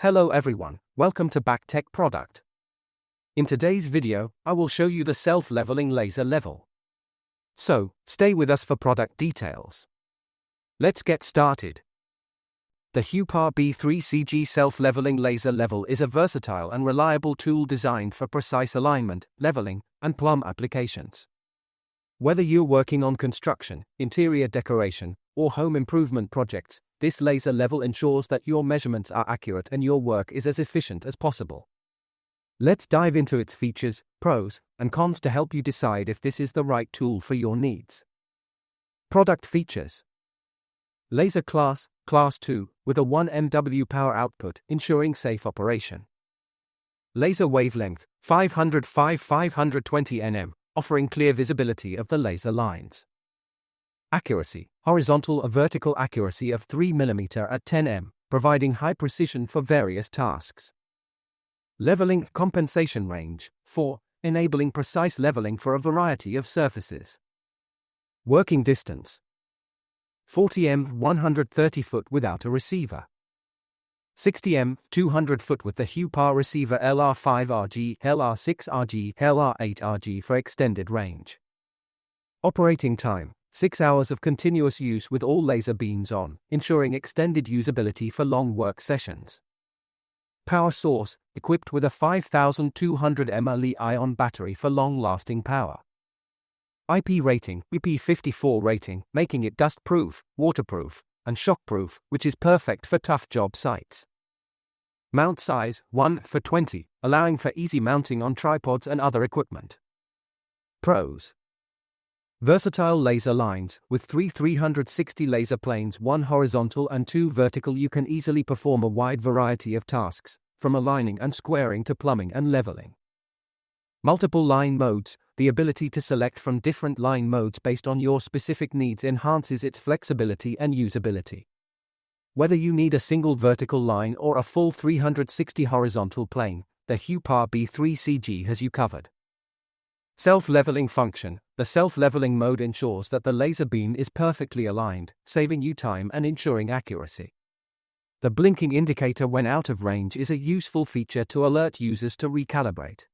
Hello everyone, welcome to BackTech Product. In today's video, I will show you the self-leveling laser level. So, stay with us for product details. Let's get started. The Hupar B3CG self-leveling laser level is a versatile and reliable tool designed for precise alignment, leveling, and plumb applications. Whether you're working on construction, interior decoration, or home improvement projects, this laser level ensures that your measurements are accurate and your work is as efficient as possible. Let's dive into its features, pros, and cons to help you decide if this is the right tool for your needs. Product features. Laser Class 2, with a 1 MW power output, ensuring safe operation. Laser wavelength, 520 nm, offering clear visibility of the laser lines. Accuracy, horizontal or vertical accuracy of 3 mm at 10 m, providing high precision for various tasks. Leveling compensation range, 4, enabling precise leveling for a variety of surfaces. Working distance, 40 m 130 foot without a receiver. 60 m 200 foot with the Hupar receiver LR5RG, LR6RG, LR8RG for extended range. Operating time, 6 hours of continuous use with all laser beams on, ensuring extended usability for long work sessions. Power source, equipped with a 5200 mAh Li-ion battery for long-lasting power. IP rating, IP54 rating, making it dust-proof, waterproof, and shock-proof, which is perfect for tough job sites. Mount size, 1:20, allowing for easy mounting on tripods and other equipment. Pros. Versatile laser lines, with 360 laser planes, 1 horizontal and 2 vertical. You can easily perform a wide variety of tasks, from aligning and squaring to plumbing and leveling. Multiple line modes, the ability to select from different line modes based on your specific needs enhances its flexibility and usability. Whether you need a single vertical line or a full 360 horizontal plane, the Hupar B3CG has you covered. Self-leveling function. The self-leveling mode ensures that the laser beam is perfectly aligned, saving you time and ensuring accuracy. The blinking indicator when out of range is a useful feature to alert users to recalibrate.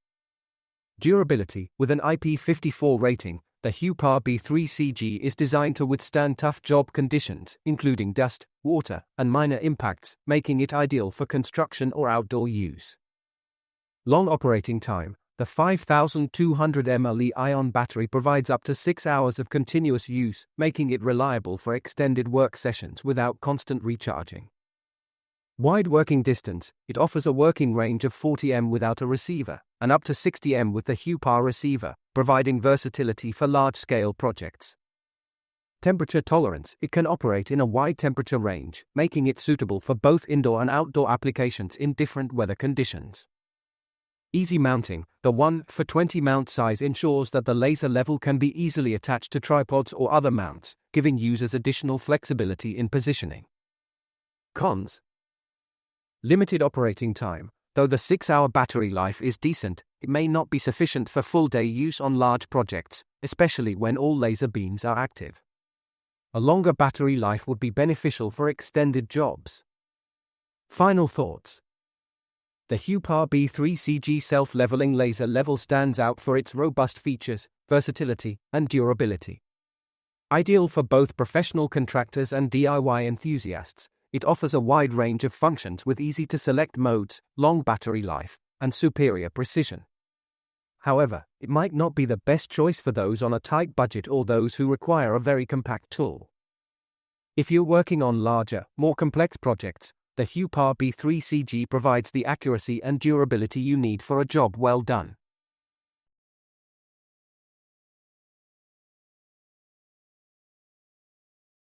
Durability. With an IP54 rating, the Hupar B3CG is designed to withstand tough job conditions, including dust, water, and minor impacts, making it ideal for construction or outdoor use. Long operating time. The 5200 mAh Li-ion battery provides up to 6 hours of continuous use, making it reliable for extended work sessions without constant recharging. Wide working distance. It offers a working range of 40 m without a receiver, and up to 60 m with the Hupar receiver, providing versatility for large-scale projects. Temperature tolerance. It can operate in a wide temperature range, making it suitable for both indoor and outdoor applications in different weather conditions. Easy mounting. The 1:20 mount size ensures that the laser level can be easily attached to tripods or other mounts, giving users additional flexibility in positioning. Cons. Limited operating time. Though the 6-hour battery life is decent, it may not be sufficient for full-day use on large projects, especially when all laser beams are active. A longer battery life would be beneficial for extended jobs. Final thoughts. The Hupar B3CG self-leveling laser level stands out for its robust features, versatility, and durability. Ideal for both professional contractors and DIY enthusiasts, it offers a wide range of functions with easy-to-select modes, long battery life, and superior precision. However, it might not be the best choice for those on a tight budget or those who require a very compact tool. If you're working on larger, more complex projects, the Hupar B3CG provides the accuracy and durability you need for a job well done.